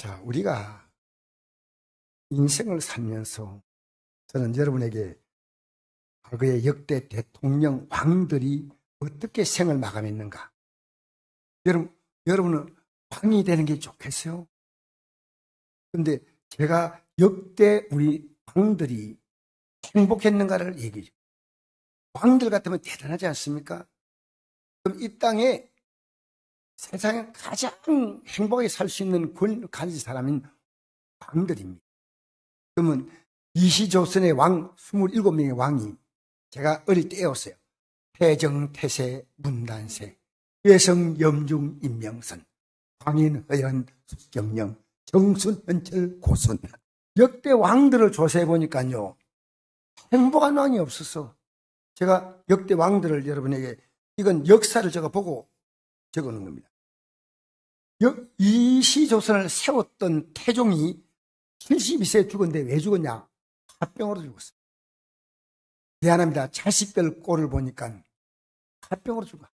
자, 우리가 인생을 살면서 저는 여러분에게 과거의 역대 대통령, 왕들이 어떻게 생을 마감했는가? 여러분은 왕이 되는 게 좋겠어요? 근데 제가 역대 우리 왕들이 행복했는가를 얘기해요. 왕들 같으면 대단하지 않습니까? 그럼 이 땅에 세상에 가장 행복하게 살 수 있는 권을 가진 사람인 왕들입니다. 그러면 이시조선의 왕 27명의 왕이 제가 어릴 때 애웠어요. 태정, 태세, 문단세, 외성, 염중, 임명선, 광인, 허연, 숙경령, 정순, 현철, 고선. 역대 왕들을 조사해 보니까요, 행복한 왕이 없었어. 제가 역대 왕들을 여러분에게, 이건 역사를 제가 보고 적어 놓은 겁니다. 이시조선을 세웠던 태종이 72세에 죽었는데 왜 죽었냐? 화병으로 죽었어. 미안합니다. 자식들 꼴을 보니까 화병으로 죽어.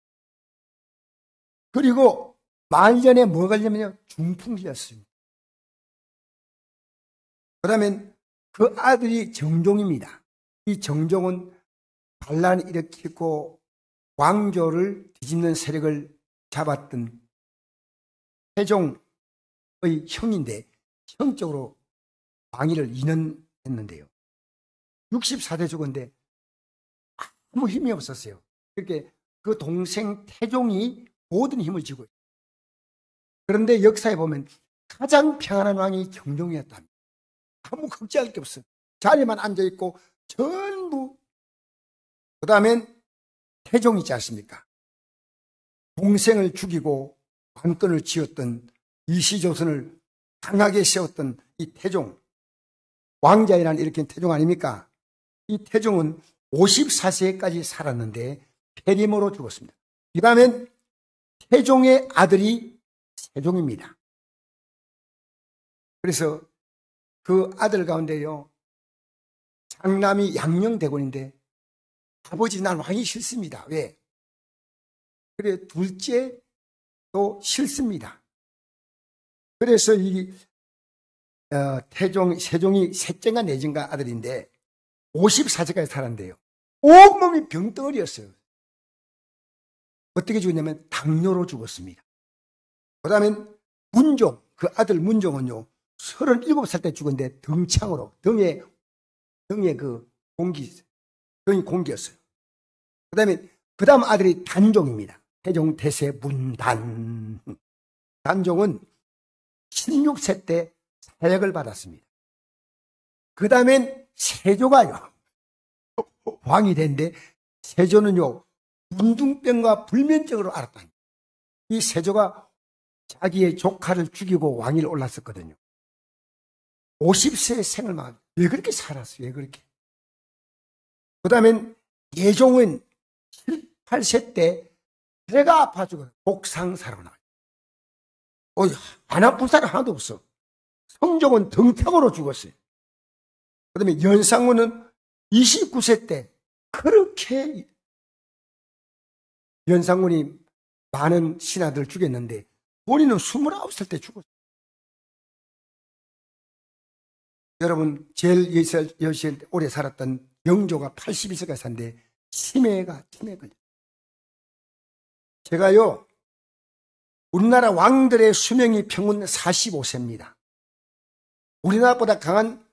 그리고 말년에 뭐 걸리면요? 중풍 걸렸습니다. 그 다음에 그 아들이 정종입니다. 이 정종은 반란을 일으키고 왕조를 뒤집는 세력을 잡았던 태종의 형인데 형적으로 왕위를 인연했는데요. 64대 죽었는데 아무 힘이 없었어요. 그렇게 그 동생 태종이 모든 힘을 쥐고 있어요. 그런데 역사에 보면 가장 평안한 왕이 정종이었답니다. 아무 걱정할 게 없어요. 자리만 앉아있고 전부. 그 다음엔 태종 있지 않습니까? 동생을 죽이고 관건을 지었던 이시조선을 강하게 세웠던 이 태종, 왕자이란 일으킨 태종 아닙니까? 이 태종은 54세까지 살았는데 폐렴으로 죽었습니다. 그 다음엔 태종의 아들이 세종입니다. 그래서 그 아들 가운데요, 장남이 양녕대군인데 아버지 난 왕이 싫습니다. 왜? 그래 둘째도 싫습니다. 그래서 이 세종이 셋째가 넷째가 아들인데 54세까지 살았는데요. 온몸이 병덩어리였어요. 어떻게 죽었냐면 당뇨로 죽었습니다. 그 다음엔 문종, 그 아들 문종은요 37살 때 죽었는데 등창으로 등에 그 등이 공기였어요. 그 다음 아들이 단종입니다. 태종, 태세, 문단. 단종은 16세 때 사역을 받았습니다. 그 다음엔 세조가요 왕이 됐는데 세조는요 문둥병과 불면증으로 앓았다. 이 세조가 자기의 조카를 죽이고 왕위를 올랐었거든요. 50세의 생을 막 왜 그렇게 살았어요? 왜 그렇게? 그 다음엔 예종은 7, 8세 때 배가 아파 죽어요. 복상사로 나와요. 안 아픈 사람 하나도 없어. 성종은 등탕으로 죽었어요. 그 다음에 연상군은 29세 때 그렇게 연상군이 많은 신하들을 죽였는데 본인은 29살 때 죽었어요. 여러분 제일 여시에 오래 살았던 영조가 82세까지 샀는데 치매에 걸렸어요. 제가요 우리나라 왕들의 수명이 평균 45세입니다. 우리나라보다 강한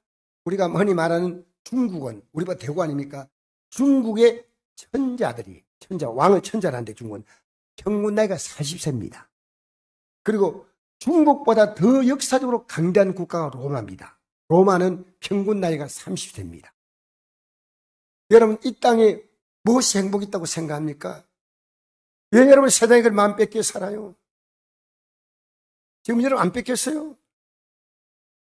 우리가 흔히 말하는 중국은 우리보다 대국 아닙니까? 중국의 천자들이 왕을 천자라는데 중국은 평균 나이가 40세입니다. 그리고 중국보다 더 역사적으로 강대한 국가가 로마입니다. 로마는 평균 나이가 30세입니다. 여러분 이 땅에 무엇이 행복이 있다고 생각합니까? 왜 여러분 세상에 그걸 마음 뺏겨 살아요? 지금 여러분 안 뺏겼어요?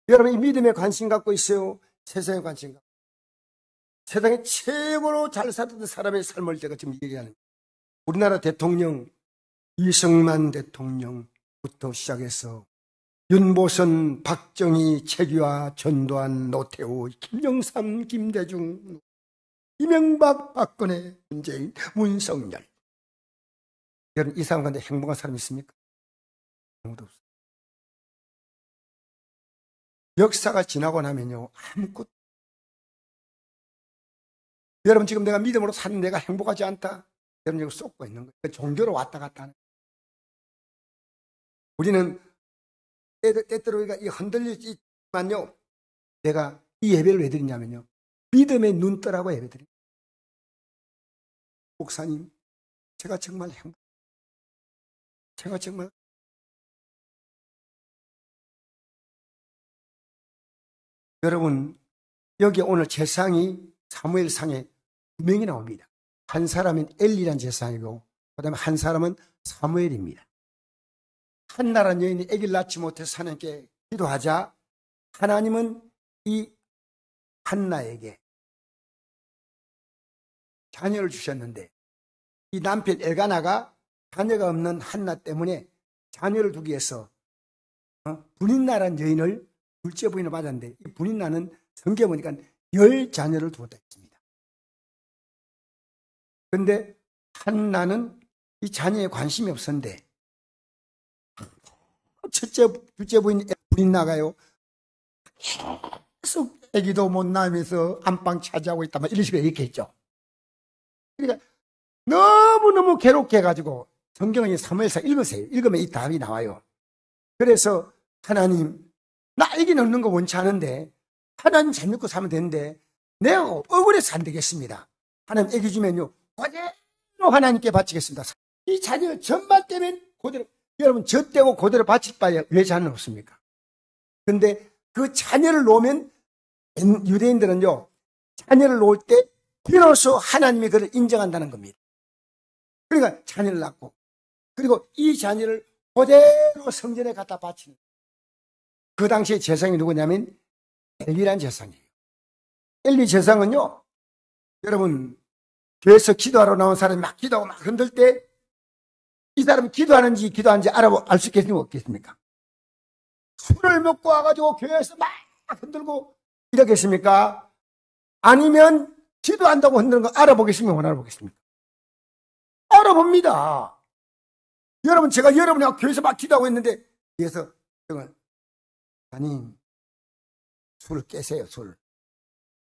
여러분 이 믿음에 관심 갖고 있어요? 세상에 관심 갖고. 세상에 최고로 잘 살았던 사람의 삶을 제가 지금 얘기하는 거예요. 우리나라 대통령 이승만 대통령부터 시작해서 윤보선, 박정희, 최규하, 전두환, 노태우, 김영삼, 김대중, 이명박, 박근혜, 문재인, 문성열. 여러분 이 사람 가운데 행복한 사람 있습니까? 아무도 없어요. 역사가 지나고 나면요, 아무것도. 여러분, 지금 내가 믿음으로 사는 내가 행복하지 않다? 여러분, 이거 쏟고 있는 거예요. 종교로 왔다 갔다 하는 거예요. 우리는 때때로 우리가 흔들리지만요, 내가 이 예배를 왜 드리냐면요, 믿음의 눈 뜨라고 예배 드립니다. 목사님, 제가 정말 제가 정말 여러분, 여기 오늘 제사장이 사무엘상에 2명이 나옵니다. 한 사람은 엘리란 제사장이고, 그 다음에 한 사람은 사무엘입니다. 한나라는 여인이 아기를 낳지 못해서 하나님께 기도하자 하나님은 이 한나에게 자녀를 주셨는데, 이 남편 엘가나가 자녀가 없는 한나 때문에 자녀를 두기 위해서 분인나라는 여인을 둘째 부인을 받았는데, 이 분인나는 성경에 보니까 10자녀를 두었다 했습니다. 그런데 한나는 이 자녀에 관심이 없었는데, 둘째 부인 분인나가요, 계속 애기도 못 낳으면서 안방 차지하고 있다, 이런 식으로 얘기했죠. 그러니까 너무너무 괴롭게 해가지고, 성경은 사무엘상 읽으세요. 읽으면 이 답이 나와요. 그래서 하나님, 나 애기 낳는 거 원치 않은데 하나님 잘 믿고 살면 되는데 내가 억울해서 안 되겠습니다. 하나님 애기 주면요, 그대로 하나님께 바치겠습니다. 이 자녀 전만 때면 그대로, 여러분 저 떼고 그대로 바칠 바에 왜 자녀는 없습니까? 근데 그 자녀를 놓으면 유대인들은요, 자녀를 놓을 때 비로소 하나님이 그를 인정한다는 겁니다. 그러니까 자녀를 낳고, 그리고 이 자녀를 그대로 성전에 갖다 바치는, 그 당시에 제사장이 누구냐면 엘리란 제사장이에요. 엘리 제사장은요, 여러분 교회에서 기도하러 나온 사람이 막 기도하고 막 흔들 때 이 사람이 기도하는지 기도하는지 알 수 있겠습니까? 없겠습니까? 술을 먹고 와가지고 교회에서 막 흔들고 이러겠습니까? 아니면 기도한다고 흔드는 거 알아보겠습니까? 못 알아보겠습니까? 알아봅니다. 여러분, 제가 여러분이 교회에서 막 기도하고 있는데 뒤에서 아니, 술을 깨세요, 술.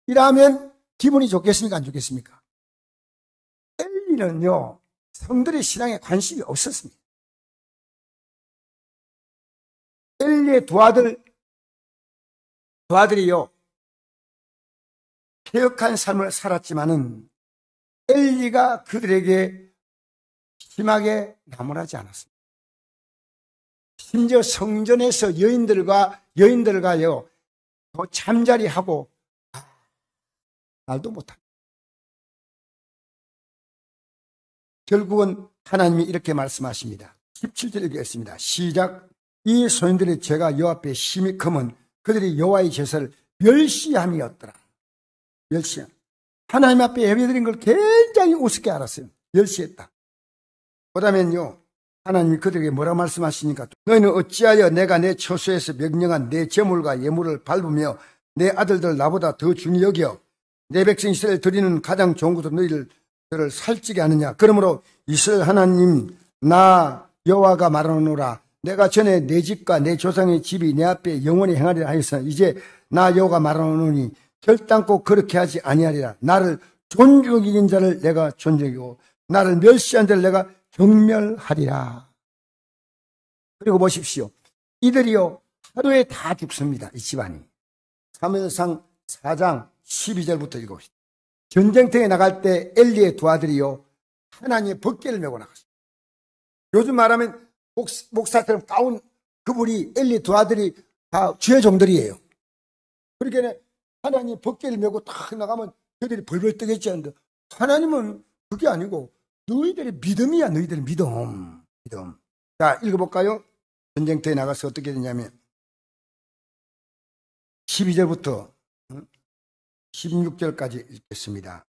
이러면 기분이 좋겠습니까? 안 좋겠습니까? 엘리는요, 성들의 신앙에 관심이 없었습니다. 엘리의 두 아들이요, 폐역한 삶을 살았지만은 엘리가 그들에게 심하게 나무라지 않았습니다. 심지어 성전에서 여인들과요, 더 잠자리하고 말도 못합니다. 결국은 하나님이 이렇게 말씀하십니다. 17절 읽겠습니다. 시작. 이 소년들의 죄가 여호와 앞에 심히 크면 그들이 여호와의 제사를 멸시함이었더라. 멸시함. 하나님 앞에 예배드린 걸 굉장히 우습게 알았어요. 멸시했다. 그 다음엔요, 하나님이 그들에게 뭐라 말씀하시니까, 너희는 어찌하여 내가 내 처소에서 명령한 내 제물과 예물을 밟으며 내 아들들 나보다 더 중히 여겨 내 백성 이스라엘 드리는 가장 좋은 것으로 너희들을 살찌게 하느냐. 그러므로 이스라엘 하나님 나 여호와가 말하노라. 내가 전에 내 집과 내 조상의 집이 내 앞에 영원히 행하리라 하였으나 이제 나 여호와가 말하노니 결단코 그렇게 하지 아니하리라. 나를 존중이긴 자를 내가 존중이고 나를 멸시한 자를 내가 경멸하리라. 그리고 보십시오. 이들이요, 하루에 다 죽습니다. 이 집안이. 사무엘상 4장 12절부터 읽어봅시다. 전쟁터에 나갈 때 엘리의 두 아들이요, 하나님의 법궤를 메고 나갔어요. 요즘 말하면 목사처럼 가운 그분이, 엘리 두 아들이 다 주의 종들이에요. 그러니까 하나님 법궤를 메고 딱 나가면 그들이 벌벌 뜨겠지 하는데, 하나님은 그게 아니고 너희들의 믿음이야. 너희들의 믿음. 자, 읽어볼까요? 전쟁터에 나가서 어떻게 되냐면 12절부터 16절까지 읽겠습니다.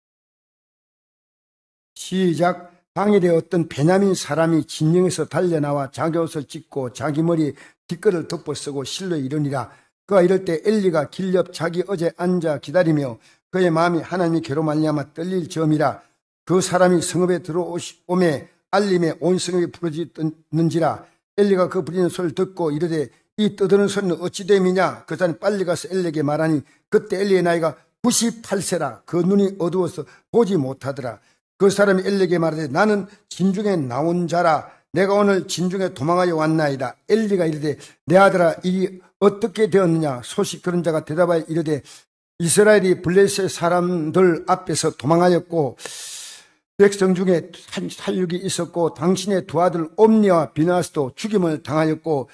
시작. 당일에 어떤 베냐민 사람이 진영에서 달려나와 자기 옷을 찢고 자기 머리에 뒷걸을 덮어 쓰고 실로 이르니라. 그가 이럴 때 엘리가 길 옆 자기 어제 앉아 기다리며 그의 마음이 하나님의 괴로 말미암아 떨릴 점이라. 그 사람이 성읍에 들어오매 알림에 온 성읍이 부르짖는지라. 엘리가 그 부리는 소리를 듣고 이르되 이 떠드는 소리는 어찌 됨이냐? 그 사람이 빨리 가서 엘리에게 말하니 그때 엘리의 나이가 98세라. 그 눈이 어두워서 보지 못하더라. 그 사람이 엘리에게 말하되 나는 진중에 나온 자라. 내가 오늘 진중에 도망하여 왔나이다. 엘리가 이르되 내 아들아 이 어떻게 되었느냐? 소식 들은 자가 대답하여 이르되 이스라엘이 블레셋 사람들 앞에서 도망하였고 백성 중에 살육이 있었고 당신의 두 아들 옴니와 비나스도 죽임을 당하였고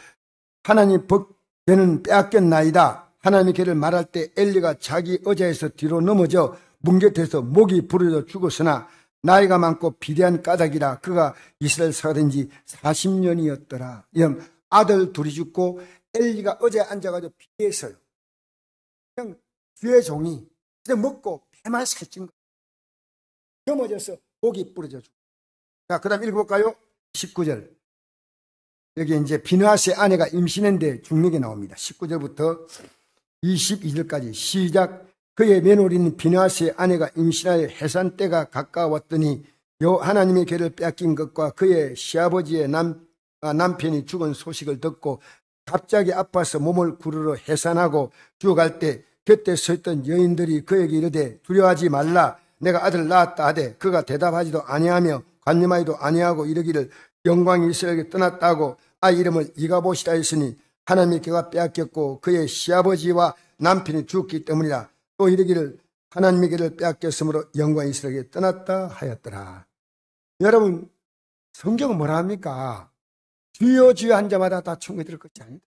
하나님 법궤는 빼앗겼나이다. 하나님의 궤를 말할 때 엘리가 자기 의자에서 뒤로 넘어져 뭉개돼서 목이 부러져 죽었으나 나이가 많고 비대한 까닭이라. 그가 이스라엘 사가 된 지 40년이었더라. 이런 아들 둘이 죽고 엘리가 의자에 앉아가지고 비대했어요. 그냥 뒤에 종이 그냥 먹고 배만 살찐 거 넘어져서 목이 부러져 죽고. 자, 그 다음 읽어볼까요? 19절. 여기 이제 비느하스의 아내가 임신했는데 중력이 나옵니다. 19절부터 22절까지 시작. 그의 며느리는 비느하스의 아내가 임신하여 해산 때가 가까웠더니 하나님의 궤를 빼앗긴 것과 그의 시아버지의 남편이 죽은 소식을 듣고 갑자기 아파서 몸을 구르러 해산하고 죽어갈 때 곁에 서 있던 여인들이 그에게 이르되 두려워하지 말라. 내가 아들 낳았다 하되 그가 대답하지도 아니하며 관념하지도 아니하고 이르기를 영광이 이스라엘에게 떠났다고 아이 이름을 이가봇이라 했으니 하나님의 궤가 빼앗겼고 그의 시아버지와 남편이 죽었기 때문이라. 또 이르기를 하나님의 궤를 빼앗겼으므로 영광이 이스라엘에게 떠났다 하였더라. 여러분 성경은 뭐라 합니까? 주여 주여 한 자마다 다 천국에 들을 것이 아니다.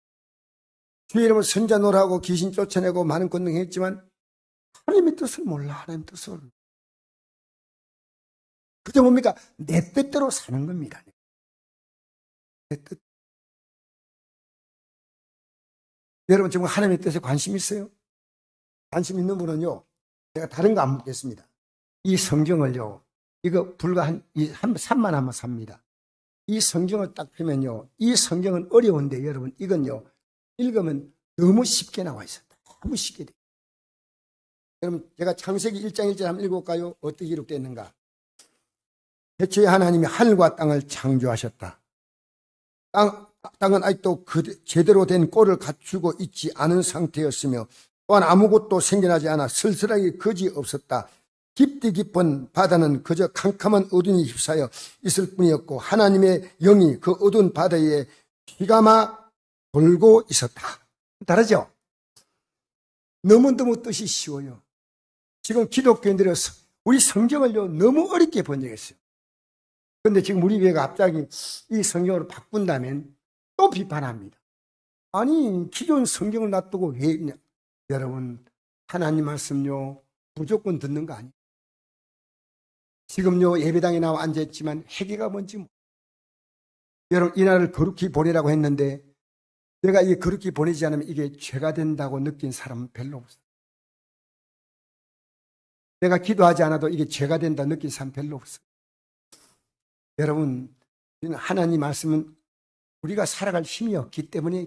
주의 이름을 선자 노래하고 귀신 쫓아내고 많은 권능했지만 하나님의 뜻을 몰라. 하나님의 뜻을. 그게 뭡니까? 내 뜻대로 사는 겁니다. 내 뜻. 여러분 정말 하나님의 뜻에 관심 있어요? 관심 있는 분은요, 제가 다른 거 안 묻겠습니다. 이 성경을요, 이거 불과 한 3만 하면 삽니다. 이 성경을 딱 펴면요, 이 성경은 어려운데 여러분 이건요, 읽으면 너무 쉽게 나와 있어요. 너무 쉽게 돼요. 여러분 제가 창세기 1장 1절 한번 읽어볼까요? 어떻게 기록되어 있는가? 태초에 하나님이 하늘과 땅을 창조하셨다. 땅은 아직도 제대로 된 꼴을 갖추고 있지 않은 상태였으며 또한 아무것도 생겨나지 않아 쓸쓸하게 거지 없었다. 깊디 깊은 바다는 그저 캄캄한 어둠이 휩싸여 있을 뿐이었고 하나님의 영이 그 어두운 바다에 휘감아 돌고 있었다. 다르죠? 너무너무 뜻이 쉬워요. 지금 기독교인들이 우리 성경을요 너무 어렵게 번역했어요. 그런데 지금 우리 교회가 갑자기 이 성경으로 바꾼다면 또 비판합니다. 아니 기존 성경을 놔두고 왜 있냐. 여러분 하나님 말씀요 무조건 듣는 거 아니에요. 지금요 예배당에 나와 앉아있지만 회개가 뭔지 모르겠어요. 여러분 이날을 거룩히 보내라고 했는데 내가 이 거룩히 보내지 않으면 이게 죄가 된다고 느낀 사람은 별로 없어요. 내가 기도하지 않아도 이게 죄가 된다 느낀 사람 별로 없어요. 여러분 하나님 말씀은 우리가 살아갈 힘이 없기 때문에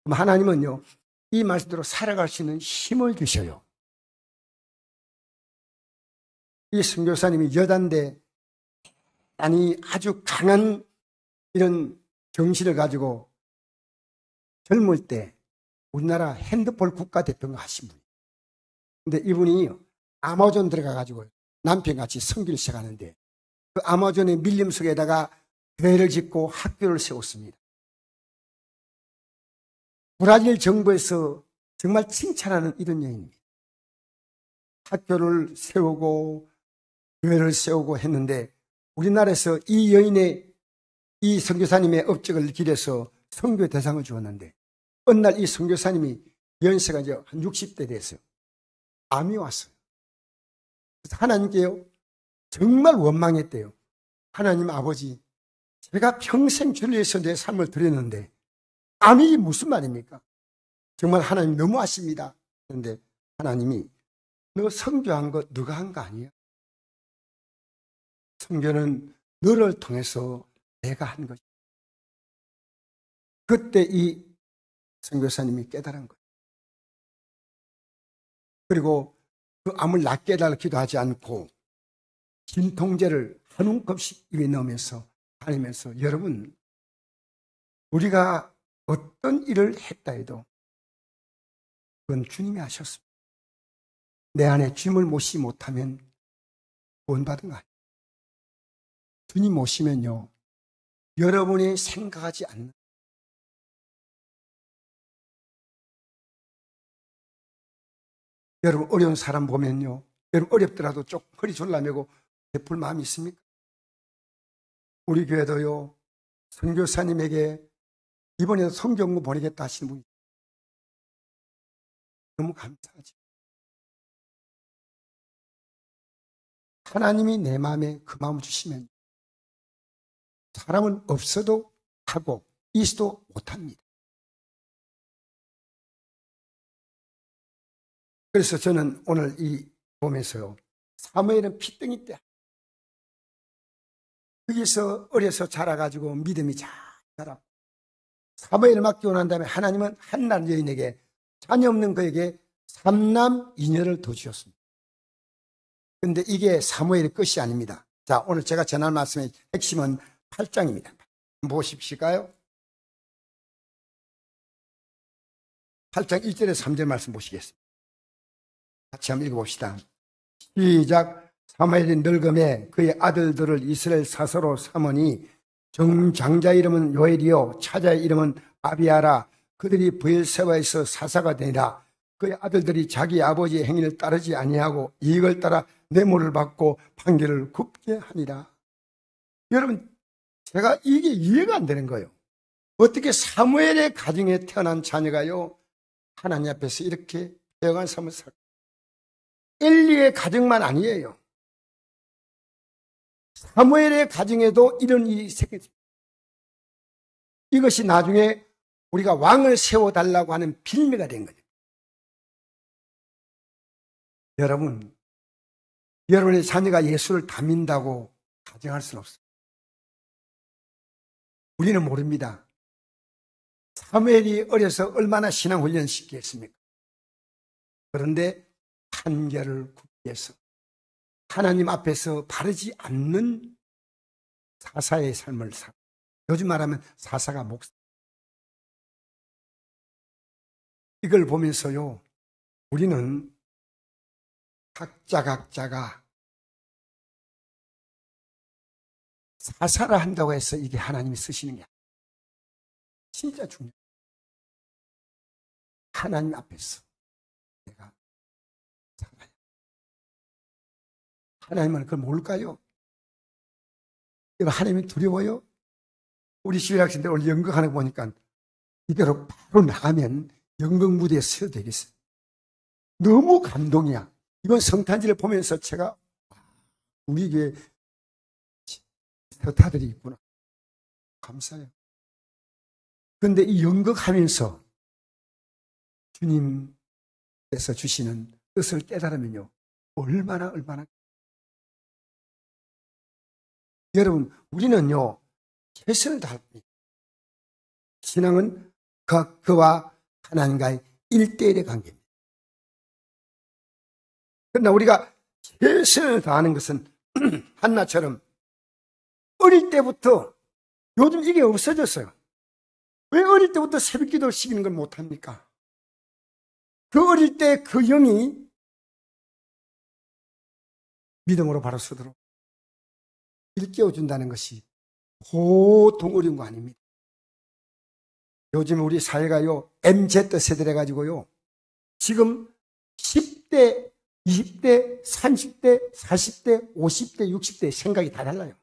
그럼 하나님은요 이 말씀대로 살아갈 수 있는 힘을 주셔요. 이 선교사님이 여잔데 아니 아주 강한 이런 정신을 가지고 젊을 때 우리나라 핸드폰 국가대표가 하신 분이에요. 근데 이분이 아마존 들어가가지고 남편같이 선교를 시작하는데 그 아마존의 밀림 속에다가 교회를 짓고 학교를 세웠습니다. 브라질 정부에서 정말 칭찬하는 이런 여인입니다. 학교를 세우고 교회를 세우고 했는데 우리나라에서 이 여인의 이 선교사님의 업적을 기려서 선교 대상을 주었는데 어느 날 이 선교사님이 연세가 이제 한 60대 됐어요. 암이 왔어요. 그래서 하나님께요 정말 원망했대요. 하나님 아버지 제가 평생 주를 위해서 내 삶을 드렸는데 암이 무슨 말입니까? 정말 하나님 너무하십니다. 그런데 하나님이 너 선교한 거 너가 한 거 아니야? 선교는 너를 통해서 내가 한 거지. 그때 이 선교사님이 깨달은 거예요. 그리고 그 암을 낫게 해달라고 기도하지 않고 진통제를 한 움큼씩 입에 넣으면서 다니면서 여러분 우리가 어떤 일을 했다 해도 그건 주님이 하셨습니다. 내 안에 주님을 모시지 못하면 구원받은 거 아니에요. 주님 모시면요, 여러분이 생각하지 않는, 여러분 어려운 사람 보면요, 여러분 어렵더라도 좀 허리 졸라매고 베풀 마음이 있습니까? 우리 교회도요, 선교사님에게 이번에도 성경고 보내겠다 하시는 분이 너무 감사하죠. 하나님이 내 마음에 그 마음을 주시면 사람은 없어도 하고 있어도 못합니다. 그래서 저는 오늘 이 보면서요, 사무엘은 피덩이 때 거기서 어려서 자라가지고 믿음이 잘 자라고, 사무엘을 맡기고 난 다음에 하나님은 한날 여인에게 자녀 없는 그에게 3남 2녀를 더 주셨습니다. 그런데 이게 사무엘의 끝이 아닙니다. 자, 오늘 제가 전할 말씀의 핵심은 8장입니다. 한번 보십시까요? 8장 1절에서 3절 말씀 보시겠습니다. 같이 한번 읽어봅시다. 시작. 사무엘이 늙음에 그의 아들들을 이스라엘 사서로 삼으니 정장자 이름은 요엘이요 차자의 이름은 아비아라. 그들이 브엘세바에서 사사가 되니라. 그의 아들들이 자기 아버지의 행위를 따르지 아니하고 이익을 따라 뇌물을 받고 판결을 굽게 하니라. 여러분, 제가 이게 이해가 안 되는 거예요. 어떻게 사무엘의 가정에 태어난 자녀가요, 하나님 앞에서 이렇게 배역한 삶을 살까? 엘리의 가정만 아니에요. 사무엘의 가정에도 이런 일이 생겼습니다. 이것이 나중에 우리가 왕을 세워달라고 하는 빌미가 된 거죠. 여러분, 여러분의 자녀가 예수를 다 믿는다고 가정할 수는 없어요. 우리는 모릅니다. 사무엘이 어려서 얼마나 신앙훈련을 시켰습니까? 그런데 판결을 굽기 위해서 하나님 앞에서 바르지 않는 사사의 삶을 살아. 요즘 말하면 사사가 목사. 이걸 보면서요, 우리는 각자가 사사를 한다고 해서 이게 하나님이 쓰시는 게 아니에요. 진짜 중요해요. 하나님 앞에서 내가 살아야. 하나님은 그걸 모를까요? 이거 하나님이 두려워요? 우리 시위학생들 오늘 연극하는 거 보니까 이대로 바로 나가면 연극 무대에 서야 되겠어요. 너무 감동이야. 이번 성탄절을 보면서 제가 우리 교회 스타들이 있구나. 감사해요. 그런데 이 연극하면서 주님께서 주시는 뜻을 깨달으면요, 얼마나 여러분, 우리는요 최선을 다합니다. 신앙은 그와 하나님과의 1:1의 관계입니다. 그러나 우리가 최선을 다하는 것은 한나처럼 어릴 때부터, 요즘 이게 없어졌어요. 왜 어릴 때부터 새벽 기도를 시키는 걸 못합니까? 그 어릴 때 그 영이 믿음으로 바로 서도록 일깨워준다는 것이 보통 어려운 거 아닙니다. 요즘 우리 사회가요, MZ 세대래 가지고요, 지금 10대, 20대, 30대, 40대, 50대, 60대 생각이 다 달라요.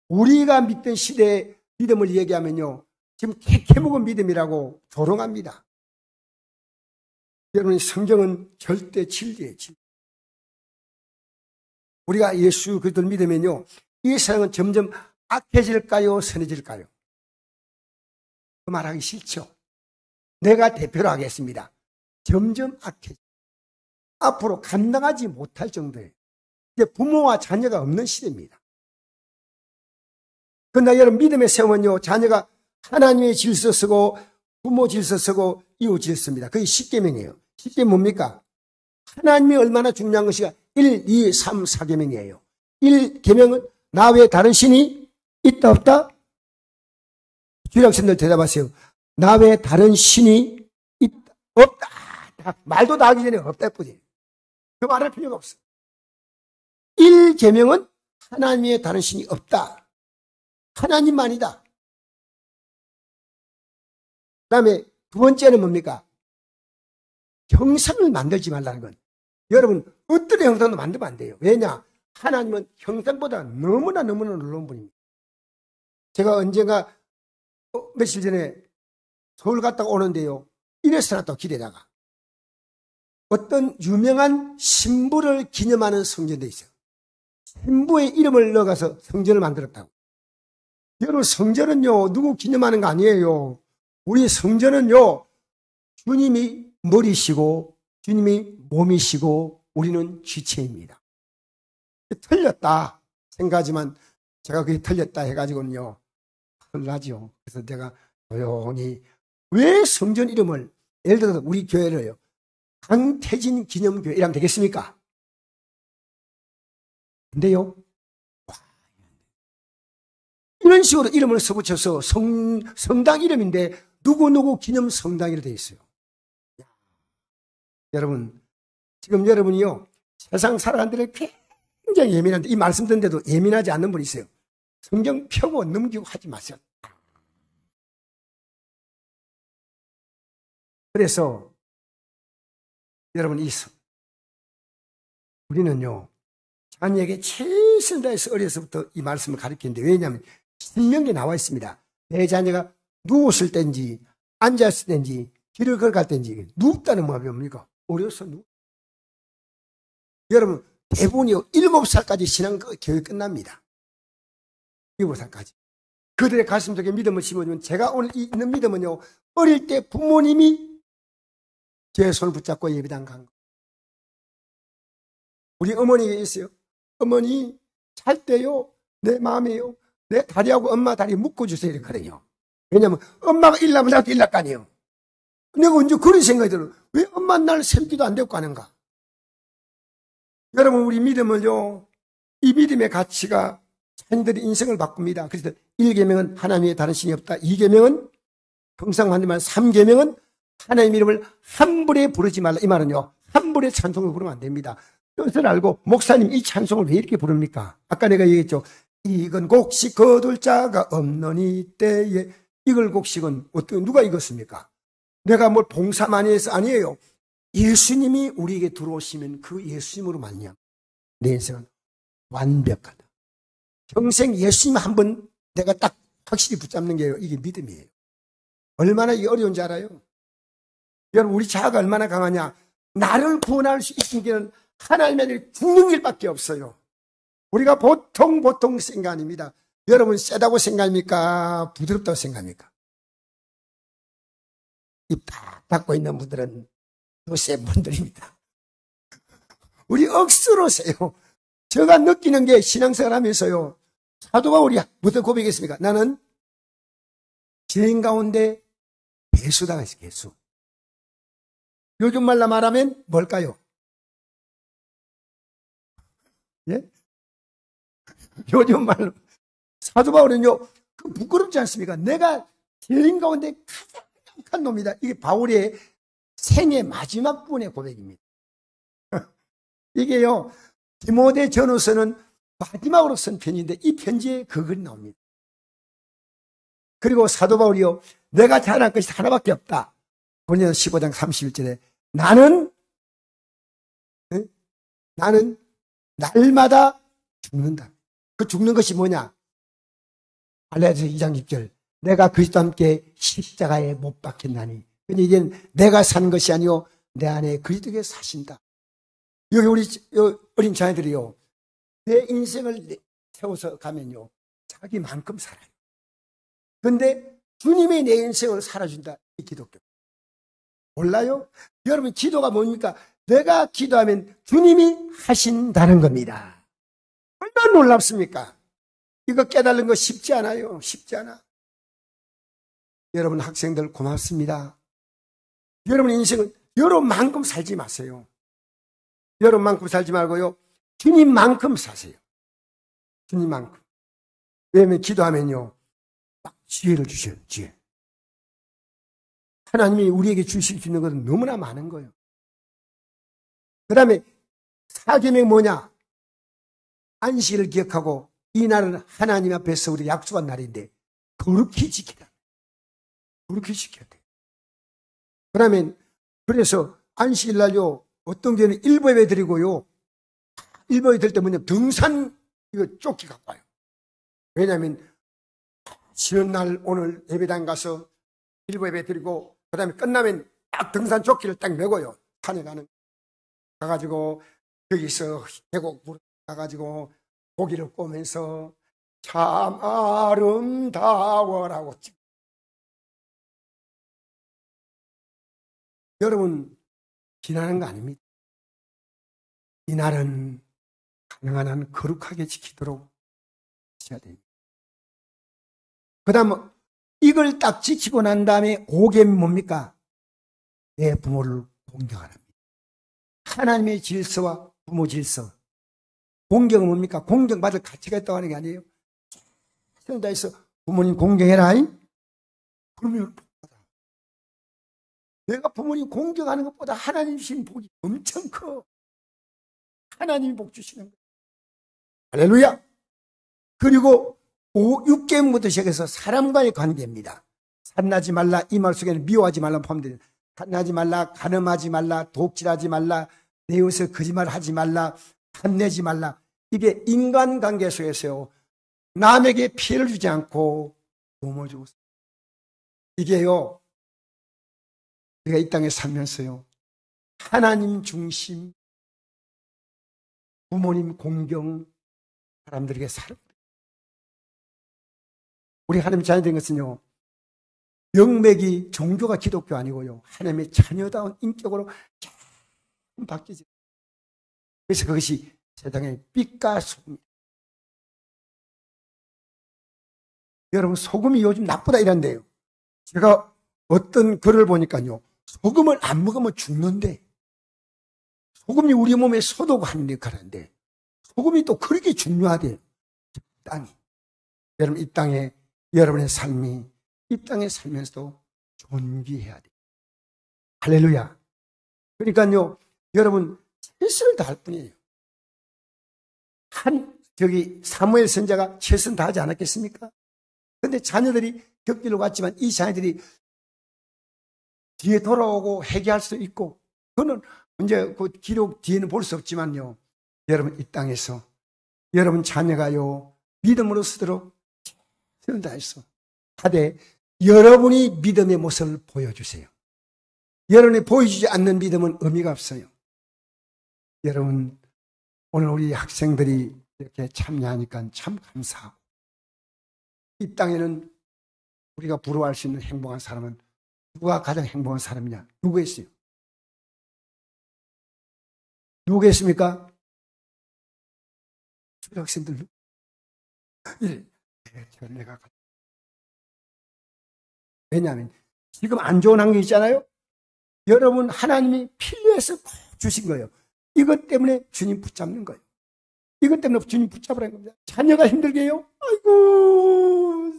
우리가 믿던 시대의 믿음을 얘기하면요, 지금 캐캐묵은 믿음이라고 조롱합니다. 여러분, 성경은 절대 진리예요, 진리. 우리가 예수 그리스도를 믿으면요, 이 세상은 점점 악해질까요, 선해질까요? 그 말하기 싫죠. 내가 대표로 하겠습니다. 점점 악해져. 앞으로 감당하지 못할 정도예요. 이제 부모와 자녀가 없는 시대입니다. 그러나 여러분, 믿음의 세움은요, 자녀가 하나님의 질서 쓰고 부모 질서 쓰고 이웃 질서 씁니다. 그게 10계명이에요. 10계명 뭡니까? 하나님이 얼마나 중요한 것이가 1, 2, 3, 4계명이에요. 1계명은 나 외에 다른 신이 있다 없다? 주일학생들 대답하세요. 나 외에 다른 신이 있다, 없다. 말도 다 하기 전에 없다 뿐이에요. 그 말할 필요가 없어. 1계명은 하나님 외에 다른 신이 없다. 하나님만이다. 그 다음에 두 번째는 뭡니까? 형상을 만들지 말라는 건, 여러분 어떤 형상도 만들면 안 돼요. 왜냐? 하나님은 형상보다 너무나 놀라운 분입니다. 제가 언젠가 며칠 전에 서울 갔다가 오는데요, 이래서 놨다고 길에다가 어떤 유명한 신부를 기념하는 성전도 있어요. 신부의 이름을 넣어가서 성전을 만들었다고. 여러분, 성전은요 누구 기념하는 거 아니에요. 우리 성전은요 주님이 머리시고 주님이 몸이시고 우리는 지체입니다. 틀렸다 생각하지만 제가 그게 틀렸다 해가지고는요 혼나죠. 그래서 내가 조용히, 왜 성전 이름을, 예를 들어서 우리 교회를요 강태진 기념교회 이라면 되겠습니까? 근데요 이런 식으로 이름을 써붙여서 성당 이름인데 누구누구 기념 성당이라 되어 있어요. 여러분, 지금 여러분이요 세상 살아가는 데는 굉장히 예민한데, 이 말씀 듣는데도 예민하지 않는 분이 있어요. 성경 펴고 넘기고 하지 마세요. 그래서 여러분, 우리는요 자녀에게 최선을 다해서 어려서부터 이 말씀을 가르치는데, 왜냐하면 신명기에 나와 있습니다. 내 자녀가 누웠을 때인지 앉았을 때인지 길을 걸어갈 때인지 눕다는 뭡니까? 어려서 여러분, 대부분이요 7살까지 신앙 교육 끝납니다. 7살까지. 그들의 가슴 속에 믿음을 심어주면, 제가 오늘 있는 믿음은요 어릴 때 부모님이 제 손을 붙잡고 예배당 간 거. 우리 어머니가 있어요. 어머니 잘 때요 내 마음에요 내 다리하고 엄마 다리 묶어주세요 이랬거든요. 왜냐하면 엄마가 일나면 나도 일날 거 아니에요. 내가 언제 그런 생각이 들어요. 왜 엄마 날 샘기도 안 되고 가는가? 여러분, 우리 믿음은요 이 믿음의 가치가 자녀들의 인생을 바꿉니다. 그래서 1계명은 하나님의 다른 신이 없다. 2계명은 평상 하지만 3계명은 하나님 이름을 함부로 부르지 말라. 이 말은요 함부로 찬송을 부르면 안 됩니다. 뜻을 알고, 목사님 이 찬송을 왜 이렇게 부릅니까? 아까 내가 얘기했죠. 이건 곡식 거둘 자가 없는 이때에. 이걸 곡식은 누가 익었습니까? 내가 뭘 봉사 많이 해서 아니에요. 예수님이 우리에게 들어오시면 그 예수님으로 말미암아 내 인생은 완벽하다. 평생 예수님 한 번 내가 딱 확실히 붙잡는 게 이게 믿음이에요. 얼마나 이게 어려운지 알아요? 여러분, 우리 자아가 얼마나 강하냐? 나를 구원할 수 있는 길은 하나님의 죽는 길밖에 없어요. 우리가 보통 생각 아닙니다. 여러분, 세다고 생각합니까? 부드럽다고 생각합니까? 입 딱 닫고 있는 분들은 더 센 분들입니다. 우리 억수로 세요. 제가 느끼는 게 신앙생활 하면서요, 사도 바울이 무슨 고백했습니까? 나는 죄인 가운데 배수당했어요. 배수. 요즘 말로 말하면 뭘까요? 예? 요즘 말로 사도 바울은요 그 부끄럽지 않습니까? 내가 죄인 가운데 가장 약한 놈이다. 이게 바울의 생애 마지막 부분의 고백입니다. 이게요 디모데 전후서는 마지막으로 쓴 편인데 이 편지에 그 글이 나옵니다. 그리고 사도 바울이요 내가 잘할 것이 하나밖에 없다. 고린도서 15장 31절에 나는 날마다 죽는다. 그 죽는 것이 뭐냐? 갈라디아서 2장 6절 내가 그리스도와 함께 십자가에 못 박혔나니. 근데 이제 내가 사는 것이 아니요 내 안에 그리스도가 사신다. 여기 우리 어린 자녀들이요 내 인생을 세워서 가면요 자기만큼 살아요. 그런데 주님이 내 인생을 살아준다. 이 기독교 몰라요? 여러분, 기도가 뭡니까? 내가 기도하면 주님이 하신다는 겁니다. 얼마나 놀랍습니까? 이거 깨달는 거 쉽지 않아요. 쉽지 않아. 여러분 학생들 고맙습니다. 여러분 인생은 여러분만큼 살지 마세요. 여러분만큼 살지 말고요 주님만큼 사세요. 주님만큼. 왜냐하면 기도하면요 막 지혜를 주셔요. 지혜. 하나님이 우리에게 주실 수 있는 것은 너무나 많은 거예요. 그 다음에 사계명이 뭐냐? 안식일을 기억하고 이 날은 하나님 앞에서 우리 약속한 날인데 거룩히 지키라. 거룩히 지켜야 돼. 그러면 그래서 안식일 날요 어떤 경우는 일부 예배 드리고요. 일부 예배 드릴 때 뭐냐 등산 이거 조끼 갖고 와요. 왜냐하면 쉬는 날 오늘 예배당 가서 일부 예배 드리고 그 다음에 끝나면 딱 등산 조끼를 딱 메고요. 산에 가가지고 여기서 계곡 가가지고 고기를 꼬면서 참 아름다워라고 찍. 여러분 지나는 거 아닙니다. 이 날은 가능한 한 거룩하게 지키도록 해야 됩니다. 그 다음 이걸 딱 지키고 난 다음에 5계명이 뭡니까? 내 부모를 공경하랍니다. 하나님의 질서와 부모 질서. 공경은 뭡니까? 공경받을 가치가 있다고 하는 게 아니에요. 최선을 다해서 부모님 공경해라. 그러면 복받아. 내가 부모님 공경하는 것보다 하나님 주신 복이 엄청 커. 하나님이 복 주시는 거예요. 할렐루야. 그리고 6계명부터 시작해서 사람과의 관계입니다. 산나지 말라. 이 말 속에는 미워하지 말라 포함됩니다. 산나지 말라, 간음하지 말라, 독질하지 말라, 내 이웃을 거짓말하지 말라, 탐내지 말라. 이게 인간관계 속에서요. 남에게 피해를 주지 않고 도움을 주고 이게요. 우리가 이 땅에 살면서요. 하나님 중심, 부모님 공경, 사람들에게 사랑. 우리 하나님 자녀된 것은요. 명맥이 종교가 기독교 아니고요. 하나님의 자녀다운 인격으로 참 바뀌지. 그래서 그것이 세상의 빛과 소금. 여러분 소금이 요즘 나쁘다 이런데요. 제가 어떤 글을 보니까요. 소금을 안 먹으면 죽는데 소금이 우리 몸에 소독하는 역할을 하는데 소금이 또 그렇게 중요하대요. 땅이. 여러분 이 땅에 여러분의 삶이 이 땅에 살면서도 존귀해야 돼요. 할렐루야. 그러니까요, 여러분, 최선을 다할 뿐이에요. 사무엘 선지자가 최선 다하지 않았겠습니까? 그런데 자녀들이 격리로 갔지만 이 자녀들이 뒤에 돌아오고 회개할 수 있고, 그거는 이제 그 기록 뒤에는 볼 수 없지만요, 여러분 이 땅에서 여러분 자녀가요, 믿음으로 쓰도록 최선을 다해서 하되, 여러분이 믿음의 모습을 보여주세요. 여러분이 보여주지 않는 믿음은 의미가 없어요. 여러분, 오늘 우리 학생들이 이렇게 참여하니까 참 감사하고, 이 땅에는 우리가 부러워할 수 있는 행복한 사람은 누가 가장 행복한 사람이냐? 누구겠어요? 누구겠습니까? 학생들. 내가 왜냐하면 지금 안 좋은 환경이 있잖아요. 여러분 하나님이 필요해서 주신 거예요. 이것 때문에 주님 붙잡는 거예요. 이것 때문에 주님 붙잡으라는 겁니다. 자녀가 힘들게 해요. 아이고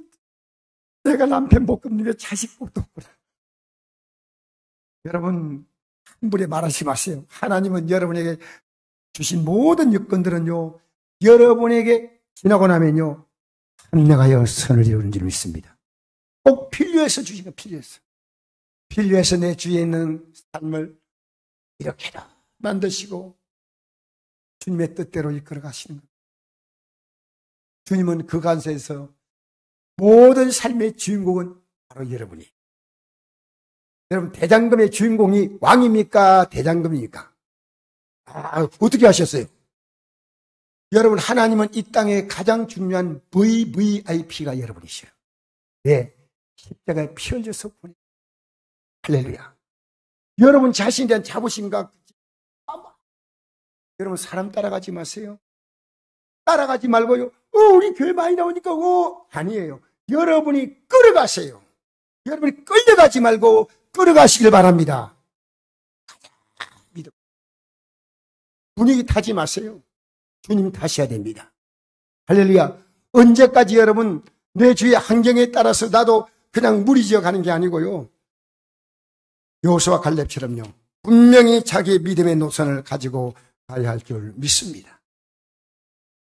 내가 남편 복도 없는데 자식 복도 없구나. 여러분 함부로 말하지 마세요. 하나님은 여러분에게 주신 모든 여건들은요. 여러분에게 지나고 나면요. 합력하여 선을 이루는 줄 믿습니다. 꼭 필요해서 주신 거 필요해서. 필요해서 내 주위에 있는 삶을 이렇게도 만드시고 주님의 뜻대로 이끌어 가시는 거예요. 주님은 그 가운데서 모든 삶의 주인공은 바로 여러분이. 여러분 대장금의 주인공이 왕입니까? 대장금입니까? 어떻게 하셨어요? 여러분 하나님은 이 땅에 가장 중요한 VVIP가 여러분이셔요. 네. 십자가에 피 흘려서 보내. 할렐루야. 여러분 자신에 대한 자부심과 여러분 사람 따라가지 마세요. 따라가지 말고요. 우리 교회 많이 나오니까 아니에요. 여러분이 끌어가세요. 여러분이 끌려가지 말고 끌어가시길 바랍니다. 믿음. 분위기 타지 마세요. 주님 타셔야 됩니다. 할렐루야. 언제까지 여러분 내 주위의 환경에 따라서 나도 그냥 무리지어 가는 게 아니고요. 여호수아 갈렙처럼요. 분명히 자기의 믿음의 노선을 가지고 가야 할 줄 믿습니다.